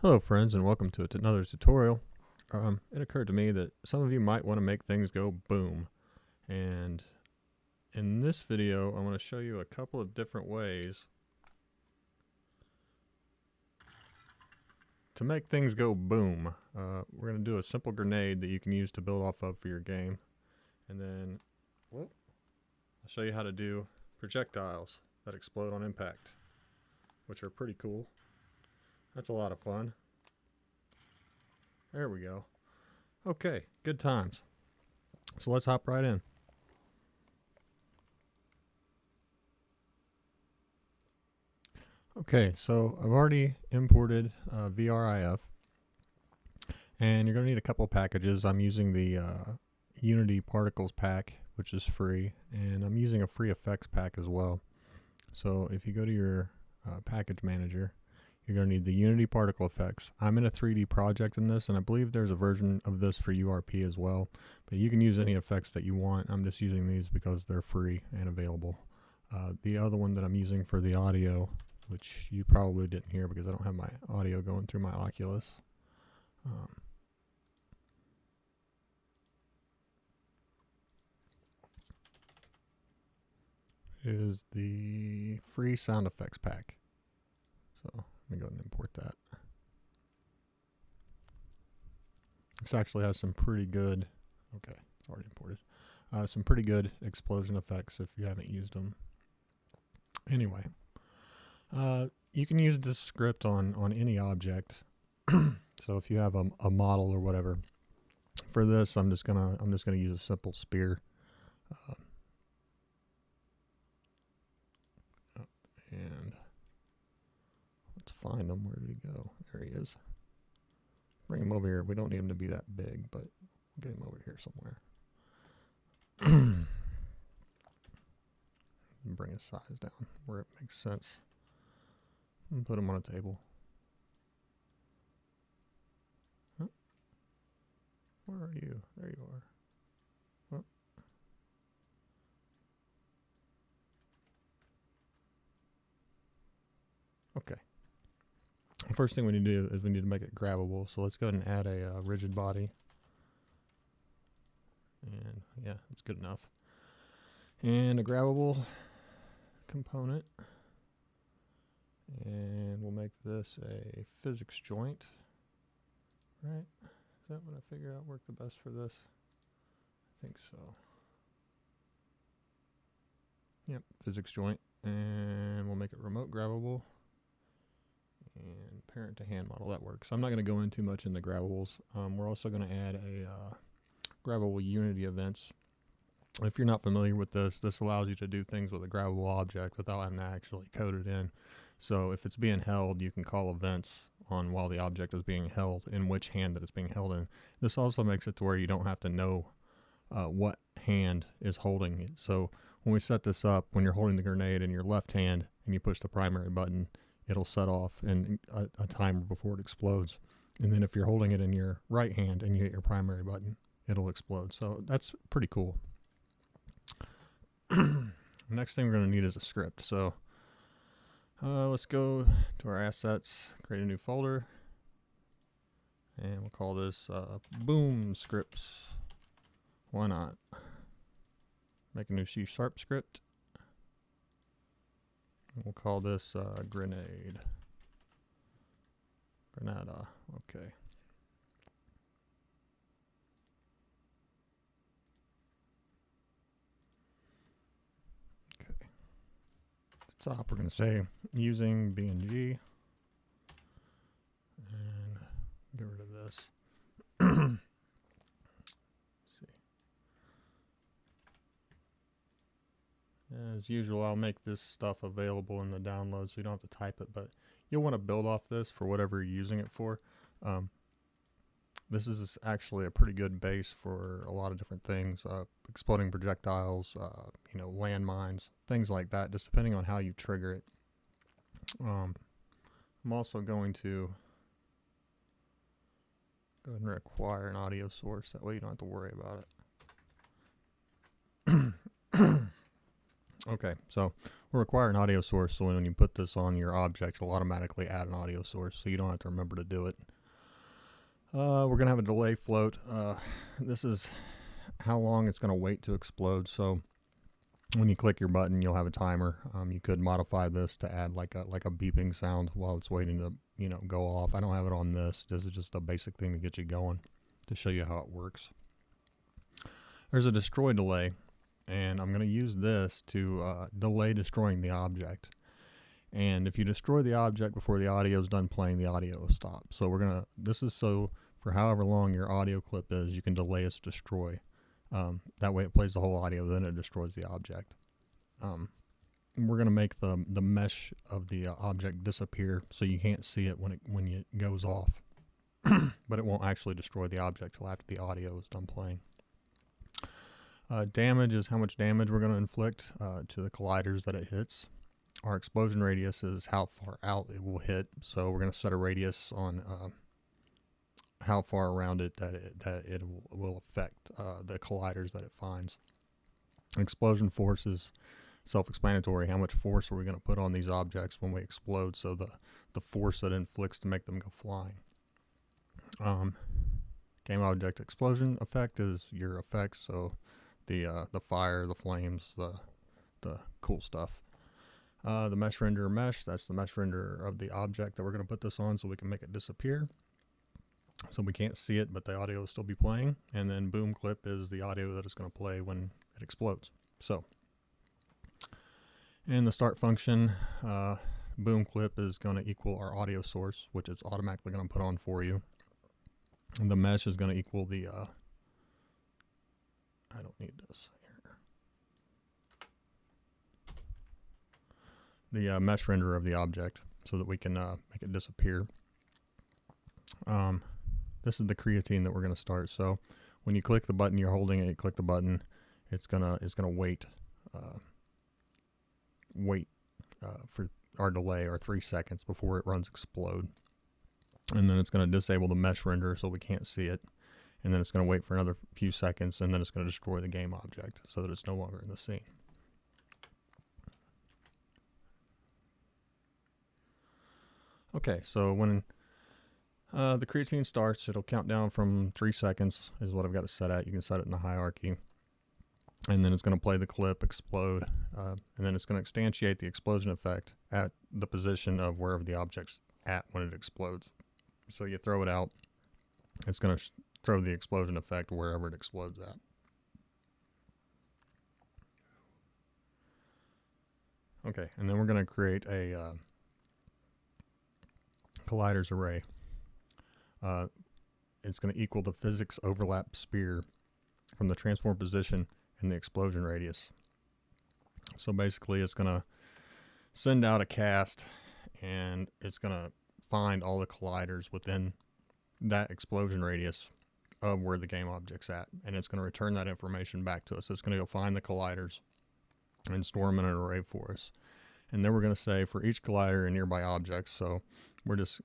Hello friends and welcome to another tutorial. It occurred to me that some of you might want to make things go boom, and in this video I want to show you a couple of different ways to make things go boom. We're going to do a simple grenade that you can use to build off of for your game, and then I'll show you how to do projectiles that explode on impact, which are pretty cool. That's a lot of fun. There we go. Okay, good times. So let's hop right in. Okay, so I've already imported VRIF, and you're going to need a couple of packages. I'm using the Unity Particles pack, which is free, and I'm using a free effects pack as well. So if you go to your package manager, you're going to need the Unity Particle Effects. I'm in a 3D project in this, and I believe there's a version of this for URP as well. But you can use any effects that you want. I'm just using these because they're free and available. The other one that I'm using for the audio, which you probably didn't hear because I don't have my audio going through my Oculus. Is the free sound effects pack. So let me go ahead and import that. This actually has some pretty good, okay, it's already imported. Some pretty good explosion effects if you haven't used them. Anyway, you can use this script on any object. So if you have a model or whatever, for this I'm just gonna use a simple spear. And let's find him. Where did he go? There he is. Bring him over here. We don't need him to be that big, but we'll get him over here somewhere. Bring his size down where it makes sense. And put him on a table. Huh? Where are you? There you are. Huh? Okay. The first thing we need to do is we need to make it grabbable. So let's go ahead and add a rigid body. And yeah, that's good enough. And a grabbable component. And we'll make this a physics joint. Right? Is that what I figured out worked the best for this? I think so. Yep, physics joint. And we'll make it remote grabbable. And parent to hand model, that works. I'm not going to go in too much in the grabbables. We're also going to add a grabbable Unity events. If you're not familiar with this, this allows you to do things with a grabbable object without having to actually code it in. So if it's being held, you can call events on while the object is being held, in which hand that it's being held in. This also makes it to where you don't have to know what hand is holding it. So when we set this up, when you're holding the grenade in your left hand and you push the primary button, it'll set off in a timer before it explodes. And then if you're holding it in your right hand and you hit your primary button, it'll explode. So that's pretty cool. Next thing we're going to need is a script. So let's go to our assets, create a new folder, and we'll call this boom scripts. Why not? Make a new C# script. We'll call this grenade. Granada. Okay. Okay. At the top, we're going to say using BNG. And get rid of this. As usual, I'll make this stuff available in the download so you don't have to type it, but you'll want to build off this for whatever you're using it for. This is actually a pretty good base for a lot of different things, exploding projectiles, landmines, things like that, just depending on how you trigger it. I'm also going to go ahead and require an audio source. That way you don't have to worry about it. Okay, so we'll require an audio source, so when you put this on your object, it'll automatically add an audio source, so you don't have to remember to do it. We're going to have a delay float. This is how long it's going to wait to explode, so when you click your button, you'll have a timer. You could modify this to add like a beeping sound while it's waiting to go off. I don't have it on this. This is just a basic thing to get you going, to show you how it works. There's a destroy delay, and I'm going to use this to delay destroying the object. And if you destroy the object before the audio is done playing, the audio will stop. So this is so for however long your audio clip is, you can delay its destroy. That way it plays the whole audio, then it destroys the object. We're going to make the mesh of the object disappear, so you can't see it when it goes off. But it won't actually destroy the object till after the audio is done playing. Damage is how much damage we're going to inflict to the colliders that it hits. Our explosion radius is how far out it will hit, so we're going to set a radius on how far around it that it will affect the colliders that it finds. Explosion force is self-explanatory. How much force are we going to put on these objects when we explode? So the force that inflicts to make them go flying. Game object explosion effect is your effects. So the fire, the flames, the cool stuff. The mesh renderer mesh, that's the mesh renderer of the object that we're going to put this on, so we can make it disappear. So we can't see it, but the audio will still be playing. And then boom clip is the audio that is going to play when it explodes. So, in the start function, boom clip is going to equal our audio source, which it's automatically going to put on for you. And the mesh is going to equal the, I don't need this here. The mesh renderer of the object, so that we can make it disappear. This is the creatine that we're going to start. So when you click the button, you're holding it, you click the button, it's gonna wait for our delay, or 3 seconds before it runs explode. And then it's going to disable the mesh renderer so we can't see it. And then it's going to wait for another few seconds, and then it's going to destroy the game object so that it's no longer in the scene. Okay, so when the creatine starts, it'll count down from 3 seconds is what I've got it set at. You can set it in the hierarchy. And then it's going to play the clip, explode, and then it's going to instantiate the explosion effect at the position of wherever the object's at when it explodes. So you throw it out, it's going to throw the explosion effect wherever it explodes at. Okay, and then we're going to create a colliders array. It's going to equal the physics overlap sphere from the transform position and the explosion radius. So basically it's going to send out a cast, and it's going to find all the colliders within that explosion radius of where the game object's at, and it's going to return that information back to us. It's going to go find the colliders and store them in an array for us. And then we're going to say for each collider and nearby objects, so we're just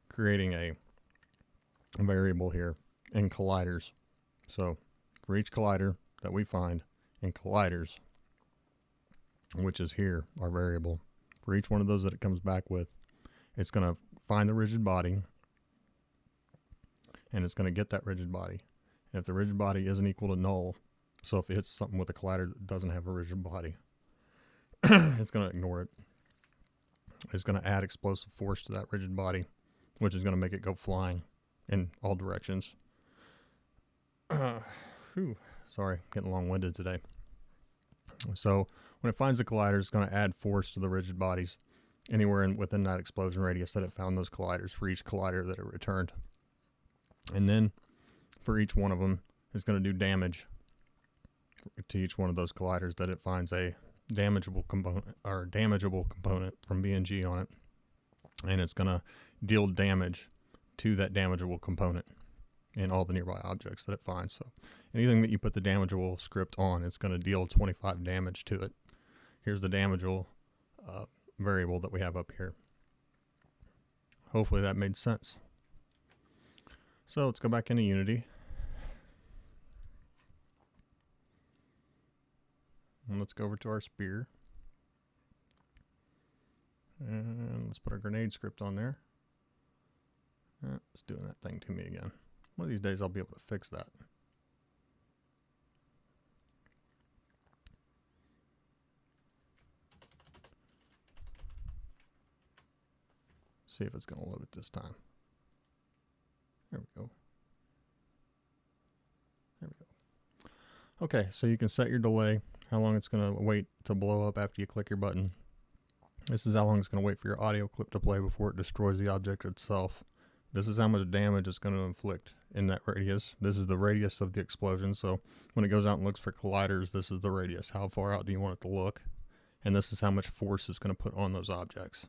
creating a variable here in colliders. So for each collider that we find in colliders, which is here, our variable, for each one of those that it comes back with, it's going to find the rigid body, and it's going to get that rigid body. And if the rigid body isn't equal to null, so if it hits something with a collider that doesn't have a rigid body, it's going to ignore it. It's going to add explosive force to that rigid body, which is going to make it go flying in all directions. Sorry, getting long-winded today. So when it finds the collider, it's going to add force to the rigid bodies anywhere within that explosion radius that it found those colliders for each collider that it returned. And then for each one of them, it's going to do damage to each one of those colliders that it finds a damageable component from B&G on it. And it's going to deal damage to that damageable component in all the nearby objects that it finds. So anything that you put the damageable script on, it's going to deal 25 damage to it. Here's the damageable variable that we have up here. Hopefully that made sense. So let's go back into Unity. And let's go over to our spear. And let's put our grenade script on there. It's doing that thing to me again. One of these days I'll be able to fix that. See if it's going to load it this time. There we go. There we go. Okay, so you can set your delay, how long it's going to wait to blow up after you click your button. This is how long it's going to wait for your audio clip to play before it destroys the object itself. This is how much damage it's going to inflict in that radius. This is the radius of the explosion. So when it goes out and looks for colliders, this is the radius. How far out do you want it to look? And this is how much force it's going to put on those objects.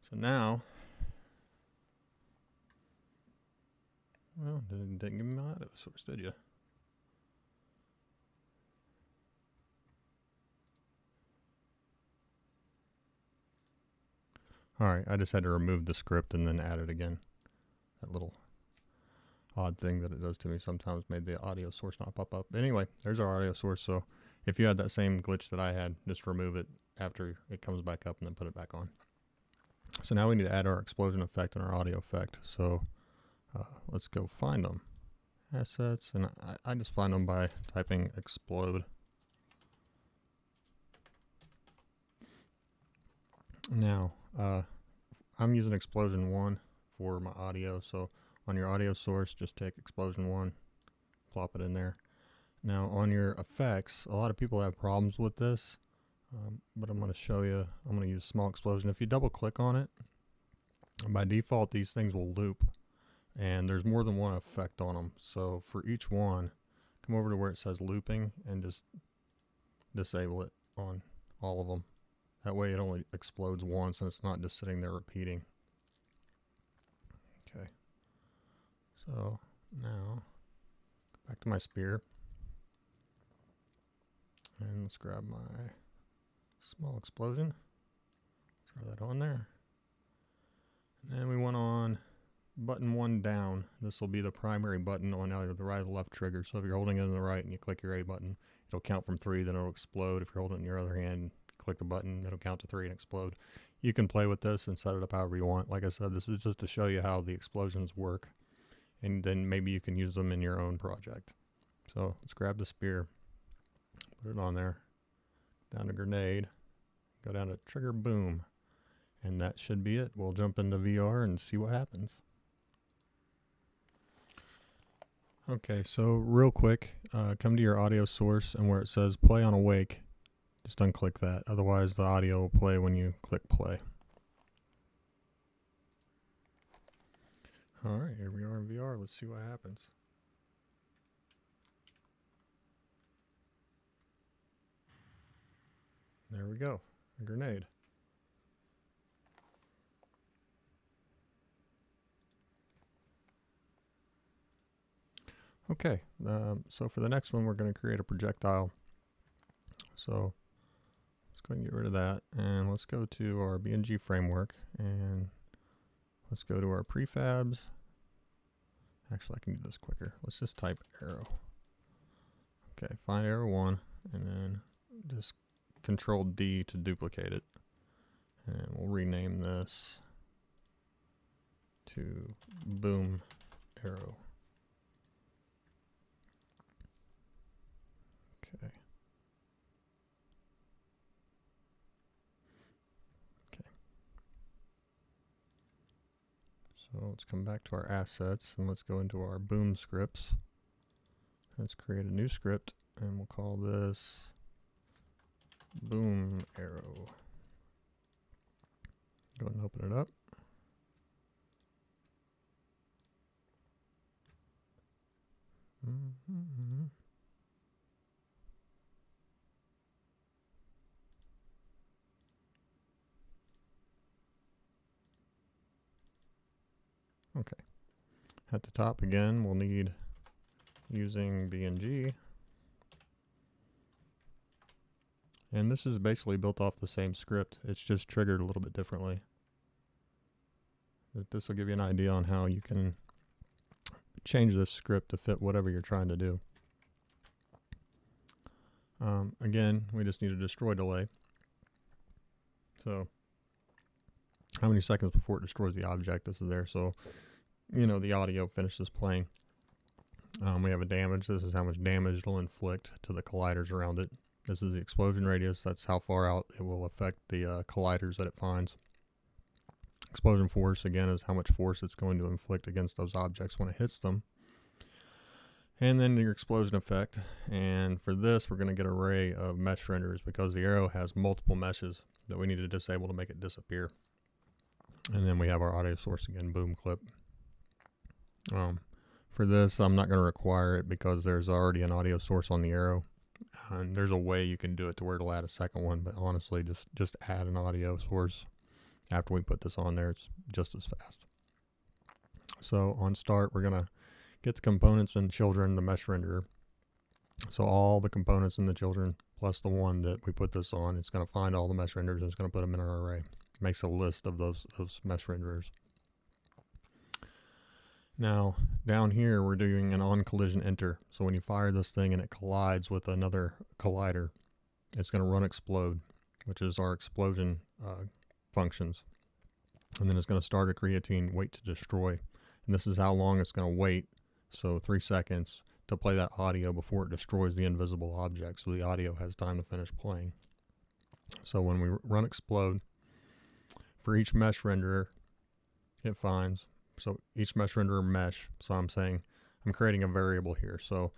So now, well, didn't give me my audio source, did you? Alright, I just had to remove the script and then add it again. That little odd thing that it does to me sometimes made the audio source not pop up. Anyway, there's our audio source. So if you had that same glitch that I had, just remove it after it comes back up and then put it back on. So now we need to add our explosion effect and our audio effect. So let's go find them. Assets, and I just find them by typing explode. Now, I'm using explosion 1 for my audio, so on your audio source, just take explosion 1, plop it in there. Now on your effects, a lot of people have problems with this, but I'm going to show you. I'm going to use small explosion. If you double click on it, by default these things will loop, and there's more than one effect on them. So for each one, come over to where it says looping and just disable it on all of them. That way it only explodes once and it's not just sitting there repeating. Okay. So now, go back to my spear. And let's grab my small explosion. Throw that on there. And then we went on button 1 down. This will be the primary button on either the right or the left trigger. So if you're holding it in the right and you click your A button, it'll count from 3, then it'll explode. If you're holding it in your other hand, click the button, it'll count to 3 and explode. You can play with this and set it up however you want. Like I said, this is just to show you how the explosions work, and then maybe you can use them in your own project. So let's grab the spear, put it on there, down to grenade, go down to trigger boom, and that should be it. We'll jump into VR and see what happens. Okay, so real quick, come to your audio source, and where it says play on awake, just unclick that. Otherwise the audio will play when you click play. Alright, here we are in VR. Let's see what happens. There we go. A grenade. Okay, so for the next one we're going to create a projectile. So let's go ahead and get rid of that, and let's go to our BNG framework, and let's go to our prefabs. Actually, I can do this quicker. Let's just type arrow. Okay, find arrow 1, and then just Control D to duplicate it. And we'll rename this to boom arrow. Okay. So let's come back to our assets and let's go into our boom scripts. Let's create a new script and we'll call this boom arrow. Go ahead and open it up. Okay. At the top again, we'll need using BNG. And this is basically built off the same script. It's just triggered a little bit differently. This will give you an idea on how you can change this script to fit whatever you're trying to do. Again, we just need a destroy delay. So how many seconds before it destroys the object. This is there, so you know the audio finishes playing. We have a damage. This is how much damage it'll inflict to the colliders around it. This is the explosion radius. That's how far out it will affect the colliders that it finds. Explosion force, again, is how much force it's going to inflict against those objects when it hits them. And then your explosion effect. And for this, we're going to get an array of mesh renders because the arrow has multiple meshes that we need to disable to make it disappear. And then we have our audio source again, boom clip. For this, I'm not going to require it because there's already an audio source on the arrow. And there's a way you can do it to where it'll add a second one, but honestly, just add an audio source. After we put this on there, it's just as fast. So on start, we're going to get the components and children, the mesh renderer. So all the components in the children, plus the one that we put this on, it's going to find all the mesh renderers and it's going to put them in our array. It makes a list of those mesh renderers. Now, down here, we're doing an on-collision enter. So when you fire this thing and it collides with another collider, it's going to run explode, which is our explosion functions. And then it's going to start a creatine wait to destroy. And this is how long it's going to wait. So 3 seconds to play that audio before it destroys the invisible object. So the audio has time to finish playing. So when we run explode, for each mesh renderer, it finds. So each mesh renderer mesh. So I'm creating a variable here. So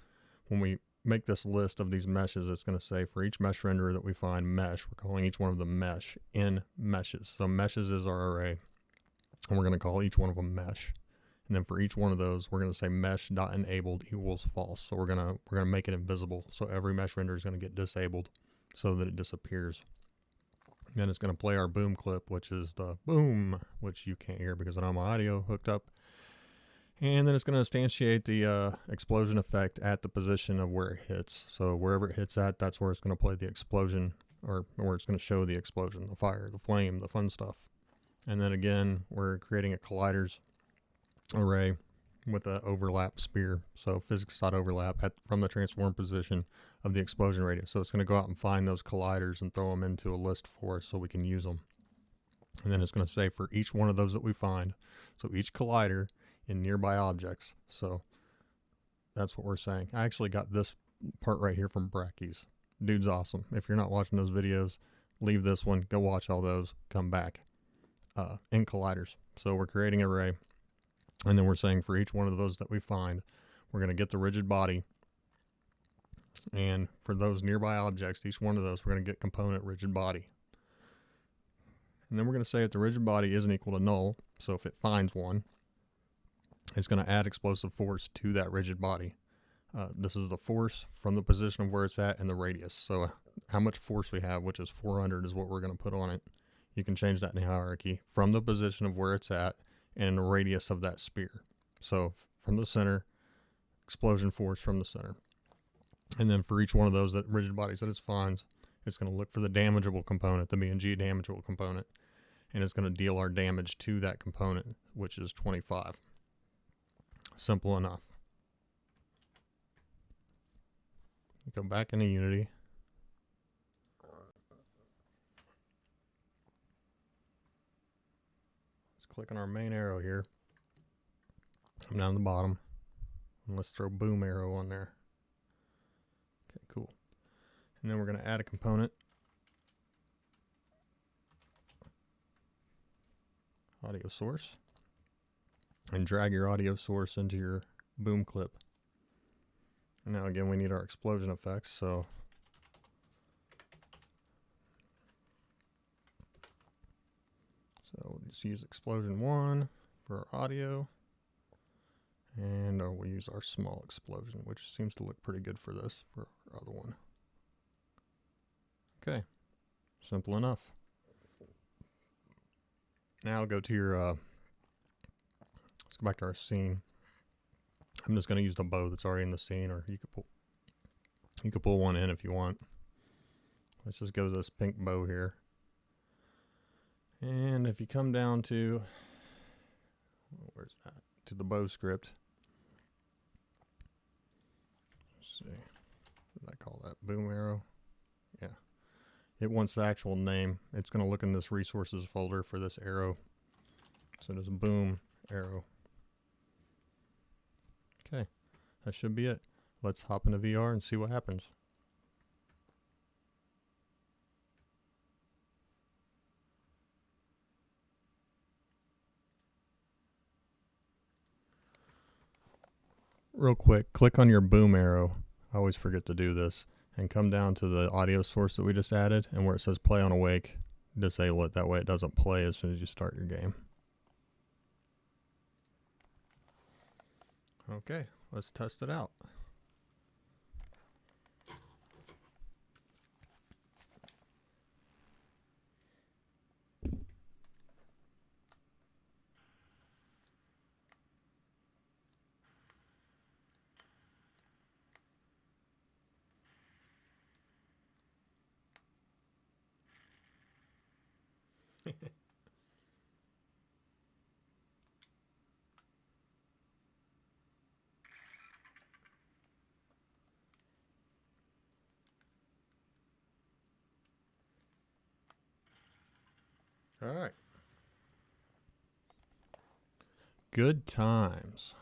when we make this list of these meshes, it's going to say for each mesh renderer that we find mesh, we're calling each one of them mesh in meshes. So meshes is our array, and we're going to call each one of them mesh. And then for each one of those, we're going to say mesh.enabled equals false. So we're going to make it invisible. So every mesh renderer is going to get disabled so that it disappears. Then it's going to play our boom clip, which is the boom, which you can't hear because I don't have my audio hooked up. And then it's going to instantiate the explosion effect at the position of where it hits. So wherever it hits at, that's where it's going to play the explosion, or where it's going to show the explosion, the fire, the flame, the fun stuff. And then again, we're creating a colliders array with an overlap sphere. So physics.overlap from the transform position of the explosion radius. So it's going to go out and find those colliders and throw them into a list for us so we can use them. And then it's going to say for each one of those that we find, so each collider in nearby objects. So that's what we're saying. I actually got this part right here from Brackeys. Dude's awesome. If you're not watching those videos, leave this one, go watch all those, come back in colliders. So we're creating an array, and then we're saying for each one of those that we find, we're going to get the rigid body. And for those nearby objects, each one of those, we're going to get component rigid body. And then we're going to say if the rigid body isn't equal to null, so if it finds one, it's going to add explosive force to that rigid body. This is the force from the position of where it's at and the radius. So how much force we have, which is 400, is what we're going to put on it. You can change that in the hierarchy from the position of where it's at and the radius of that sphere. So from the center, explosion force from the center. And then for each one of those that rigid bodies that it finds, it's going to look for the damageable component, the B&G damageable component, and it's going to deal our damage to that component, which is 25. Simple enough. Go back into Unity. Let's click on our main arrow here. Come down to the bottom. And let's throw boom arrow on there. Okay, cool. And then we're going to add a component. Audio source. And drag your audio source into your boom clip. And now again, we need our explosion effects, so we'll just use explosion 1 for our audio, and we'll use our small explosion, which seems to look pretty good for this, for our other one. Okay, simple enough. Now go to your, let's go back to our scene. I'm just going to use the bow that's already in the scene, or you could pull one in if you want. Let's just go to this pink bow here. And if you come down to, where's that? To the bow script. Let's see. What did I call that? Boom arrow? Yeah. It wants the actual name. It's going to look in this resources folder for this arrow. So just boom, arrow. Okay, that should be it. Let's hop into VR and see what happens. Real quick, click on your boom arrow. I always forget to do this. And come down to the audio source that we just added, and where it says play on awake, disable it. That way it doesn't play as soon as you start your game. Okay, let's test it out. All right. Good times.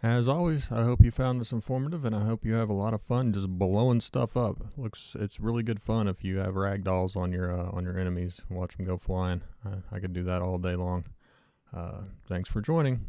As always, I hope you found this informative, and I hope you have a lot of fun just blowing stuff up. It's really good fun if you have ragdolls on your enemies. Watch them go flying. I could do that all day long. Thanks for joining.